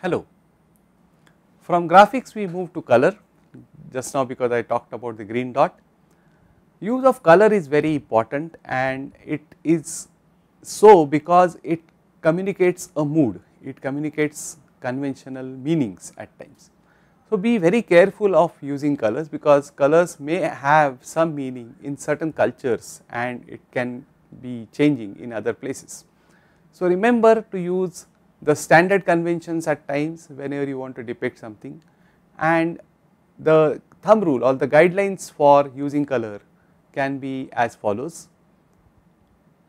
Hello. From graphics we move to color just now because I talked about the green dot. Use of color is very important and it is so because it communicates a mood, it communicates conventional meanings at times. So be very careful of using colors because colors may have some meaning in certain cultures and it can be changing in other places. So remember to use the standard conventions at times whenever you want to depict something, and the thumb rule or the guidelines for using color can be as follows.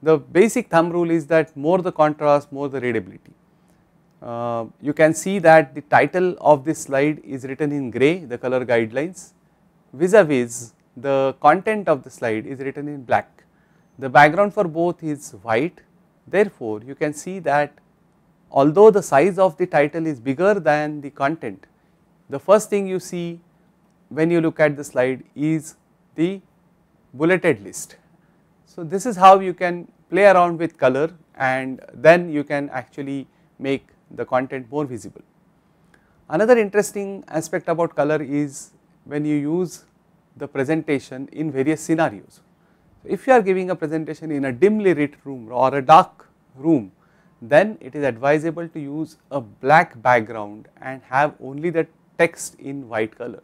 The basic thumb rule is that more the contrast, more the readability. You can see that the title of this slide is written in grey, the color guidelines, vis-a-vis the content of the slide is written in black. The background for both is white, therefore you can see that although the size of the title is bigger than the content, the first thing you see when you look at the slide is the bulleted list. So this is how you can play around with color and then you can actually make the content more visible. Another interesting aspect about color is when you use the presentation in various scenarios. If you are giving a presentation in a dimly lit room or a dark room, then it is advisable to use a black background and have only the text in white color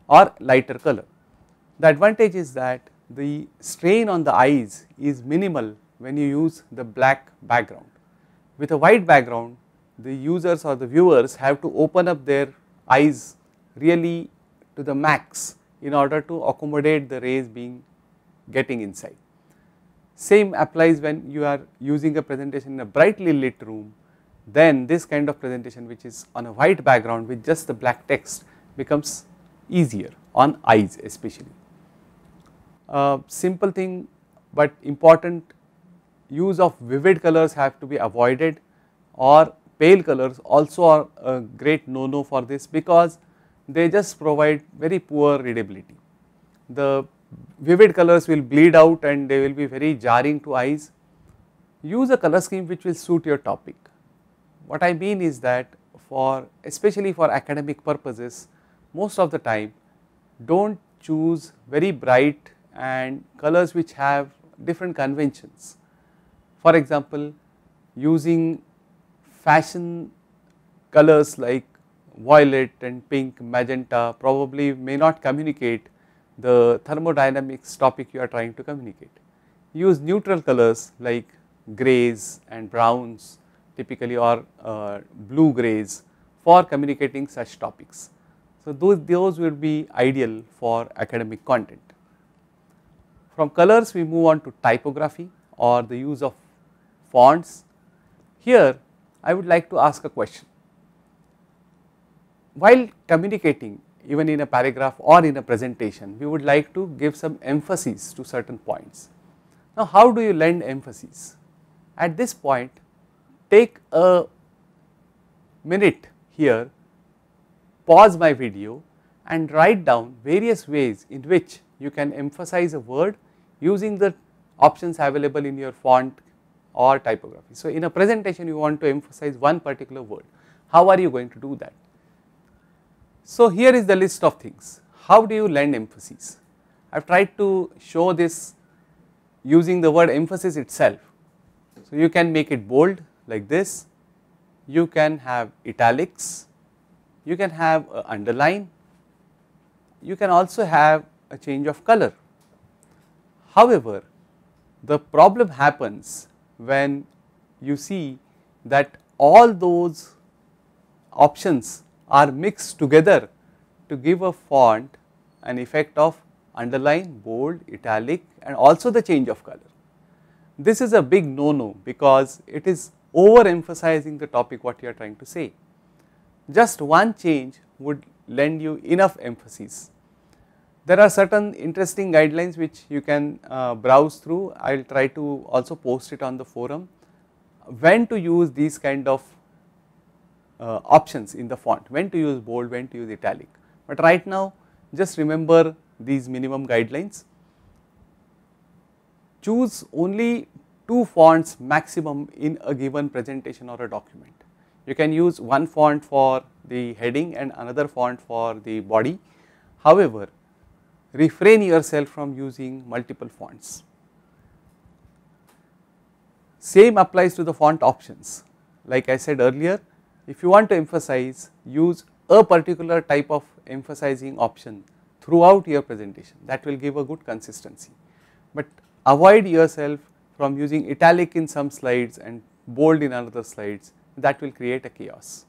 or lighter color. The advantage is that the strain on the eyes is minimal when you use the black background. With a white background, the users or the viewers have to open up their eyes really to the max in order to accommodate the rays getting inside. Same applies when you are using a presentation in a brightly lit room, then this kind of presentation which is on a white background with just the black text becomes easier on eyes especially. Simple thing but important, use of vivid colors have to be avoided, or pale colors also are a great no-no for this because they just provide very poor readability. The vivid colors will bleed out and they will be very jarring to eyes. Use a color scheme which will suit your topic. What I mean is that especially for academic purposes, most of the time do not choose very bright and colors which have different conventions. For example, using fashion colors like violet and pink, magenta probably may not communicate the thermodynamics topic you are trying to communicate. Use neutral colors like greys and browns typically, or blue greys for communicating such topics. So those will be ideal for academic content. From colors we move on to typography or the use of fonts. Here I would like to ask a question. While communicating, even in a paragraph or in a presentation, we would like to give some emphasis to certain points. Now how do you lend emphasis? At this point, take a minute here, pause my video and write down various ways in which you can emphasize a word using the options available in your font or typography. So in a presentation you want to emphasize one particular word, how are you going to do that? So here is the list of things. How do you lend emphasis? I have tried to show this using the word emphasis itself. So you can make it bold like this, you can have italics, you can have an underline, you can also have a change of color. However, the problem happens when you see that all those options are mixed together to give a font an effect of underline, bold, italic and also the change of color. This is a big no-no because it is overemphasizing the topic what you are trying to say. Just one change would lend you enough emphasis. There are certain interesting guidelines which you can browse through. I will try to also post it on the forum, when to use these kind of options in the font, when to use bold, when to use italic. But right now just remember these minimum guidelines. Choose only 2 fonts maximum in a given presentation or a document. You can use one font for the heading and another font for the body. However, refrain yourself from using multiple fonts. Same applies to the font options. Like I said earlier, if you want to emphasize, use a particular type of emphasizing option throughout your presentation, that will give a good consistency. But avoid yourself from using italic in some slides and bold in another slides, that will create a chaos.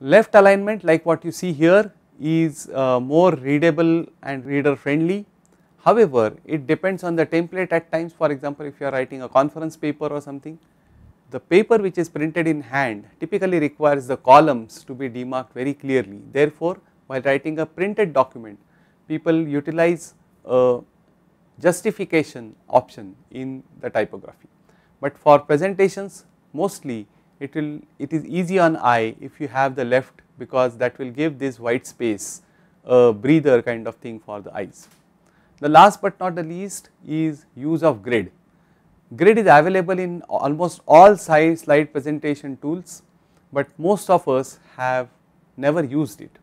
Left alignment, like what you see here, is more readable and reader friendly. However, it depends on the template at times. For example, if you are writing a conference paper or something, the paper which is printed in hand typically requires the columns to be demarked very clearly. Therefore, while writing a printed document, people utilize a justification option in the typography. But for presentations, mostly it is easy on eye if you have the left, because that will give this white space, a breather kind of thing for the eyes. The last but not the least is use of grid. Grid is available in almost all slide presentation tools, but most of us have never used it.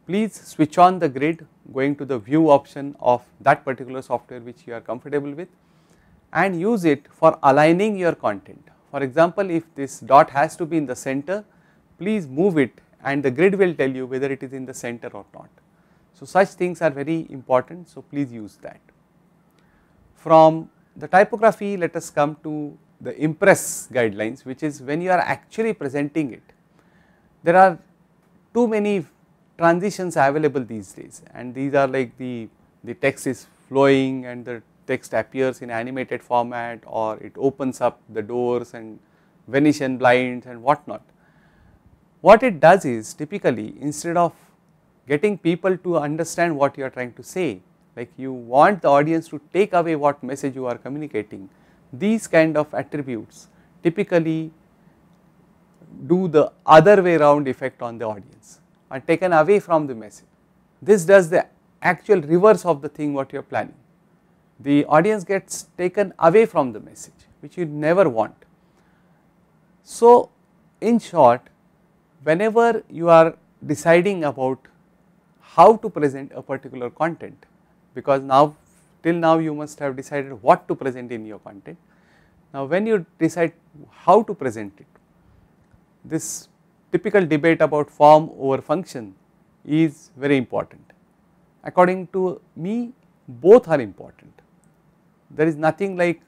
Please switch on the grid, going to the view option of that particular software which you are comfortable with, and use it for aligning your content. For example, if this dot has to be in the center, please move it and the grid will tell you whether it is in the center or not. So such things are very important, so please use that. From the typography, let us come to the Impress guidelines, which is when you are actually presenting it. There are too many transitions available these days, and these are like the text is flowing and the text appears in animated format, or it opens up the doors and Venetian blinds and whatnot. What it does is, typically instead of getting people to understand what you are trying to say, like you want the audience to take away what message you are communicating, these kind of attributes typically do the other way around effect on the audience, are taken away from the message. This does the actual reverse of the thing what you are planning. The audience gets taken away from the message, which you never want. So in short, whenever you are deciding about how to present a particular content, because now till now you must have decided what to present in your content. Now when you decide how to present it, this typical debate about form over function is very important. According to me, both are important. There is nothing like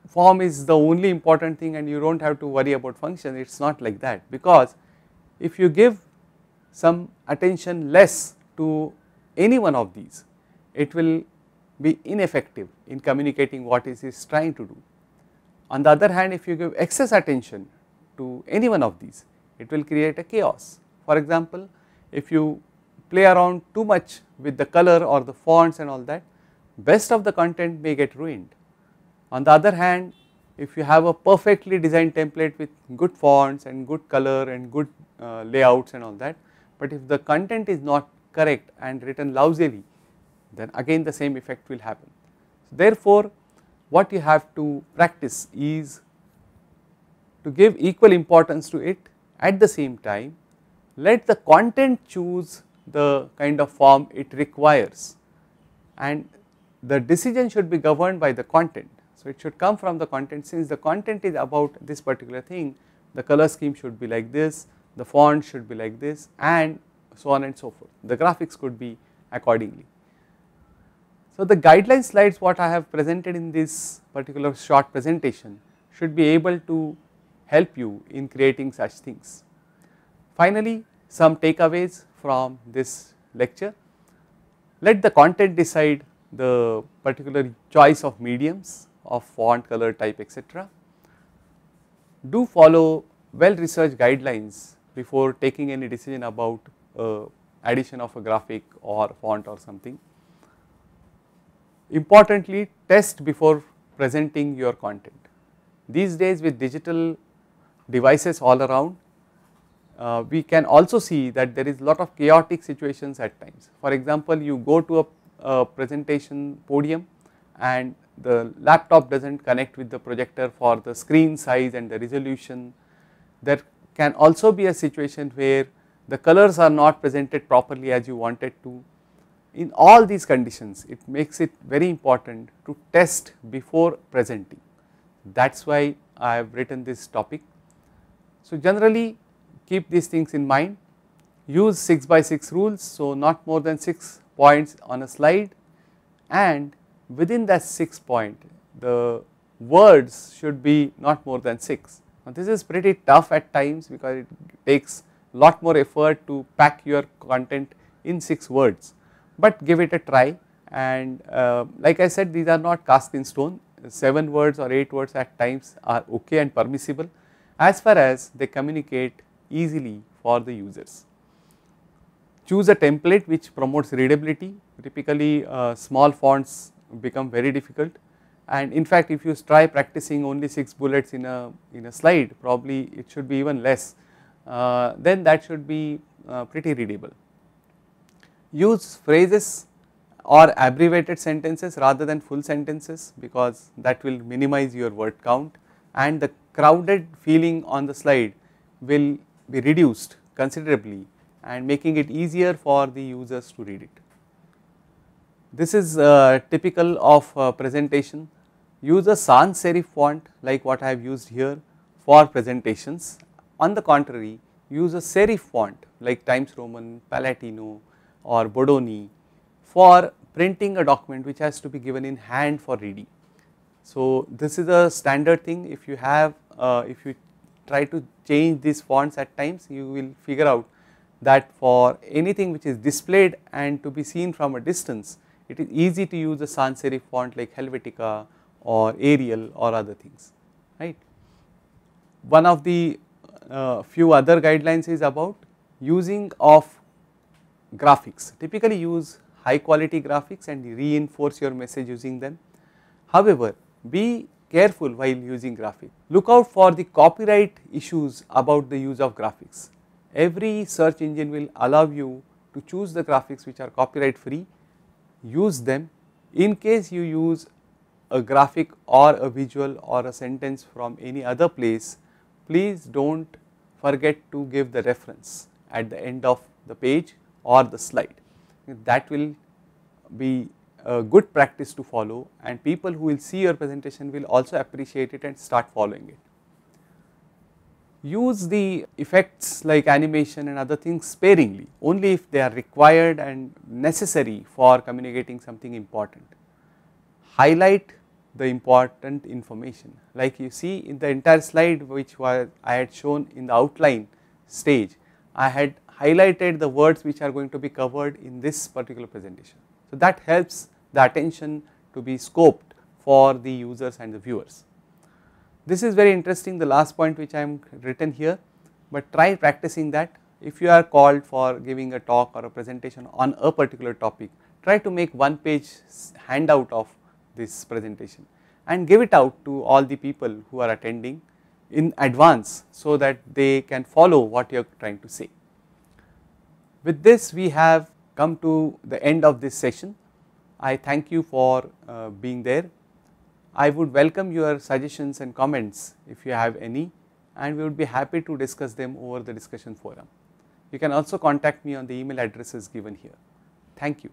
form is the only important thing and you do not have to worry about function. It is not like that, because if you give some attention less to any one of these, it will be ineffective in communicating what it is trying to do. On the other hand, if you give excess attention to any one of these, it will create a chaos. For example, if you play around too much with the color or the fonts and all that, best of the content may get ruined. On the other hand, if you have a perfectly designed template with good fonts and good color and good layouts and all that, but if the content is not correct and written lousily, then again the same effect will happen. Therefore, what you have to practice is to give equal importance to it. At the same time, let the content choose the kind of form it requires, and the decision should be governed by the content. So it should come from the content. Since the content is about this particular thing, the color scheme should be like this, the font should be like this, and so on and so forth. The graphics could be accordingly. So the guideline slides what I have presented in this particular short presentation should be able to help you in creating such things. Finally, some takeaways from this lecture. Let the content decide the particular choice of mediums of font, color, type, etc. Do follow well researched guidelines before taking any decision about addition of a graphic or font or something. Importantly, test before presenting your content. These days with digital devices all around, we can also see that there is a lot of chaotic situations at times. For example, you go to a presentation podium and the laptop does not connect with the projector for the screen size and the resolution. There can also be a situation where the colors are not presented properly as you wanted to. In all these conditions, it makes it very important to test before presenting. That is why I have written this topic. So generally keep these things in mind, use 6 by 6 rules, so not more than 6 points on a slide, and within that 6 point the words should be not more than 6. Now this is pretty tough at times because it takes lot more effort to pack your content in 6 words, but give it a try. And like I said, these are not cast in stone, 7 words or 8 words at times are okay and permissible as far as they communicate easily for the users. Choose a template which promotes readability. Typically small fonts become very difficult, and in fact if you try practicing only 6 bullets in a slide, probably it should be even less, then that should be pretty readable. Use phrases or abbreviated sentences rather than full sentences, because that will minimize your word count and the crowded feeling on the slide will be reduced considerably and making it easier for the users to read it. This is typical of presentation. Use a sans serif font like what I have used here for presentations. On the contrary, use a serif font like Times Roman, Palatino or Bodoni for printing a document which has to be given in hand for reading. So this is a standard thing. If you have, if you try to change these fonts at times, you will figure out that for anything which is displayed and to be seen from a distance, it is easy to use a sans serif font like Helvetica or Arial or other things, right. One of the few other guidelines is about using of graphics. Typically use high quality graphics and reinforce your message using them. However, be careful while using graphics. Look out for the copyright issues about the use of graphics. Every search engine will allow you to choose the graphics which are copyright free, use them. In case you use a graphic or a visual or a sentence from any other place, please do not forget to give the reference at the end of the page or the slide. That will be a good practice to follow, and people who will see your presentation will also appreciate it and start following it. Use the effects like animation and other things sparingly, only if they are required and necessary for communicating something important. Highlight the important information, like you see in the entire slide which I had shown in the outline stage, I had highlighted the words which are going to be covered in this particular presentation. So that helps the attention to be scoped for the users and the viewers. This is very interesting, the last point which I am written here, but try practicing that. If you are called for giving a talk or a presentation on a particular topic, try to make 1 page handout of this presentation and give it out to all the people who are attending in advance so that they can follow what you are trying to say. With this, we have come to the end of this session. I thank you for being there. I would welcome your suggestions and comments if you have any, and we would be happy to discuss them over the discussion forum. You can also contact me on the email addresses given here. Thank you.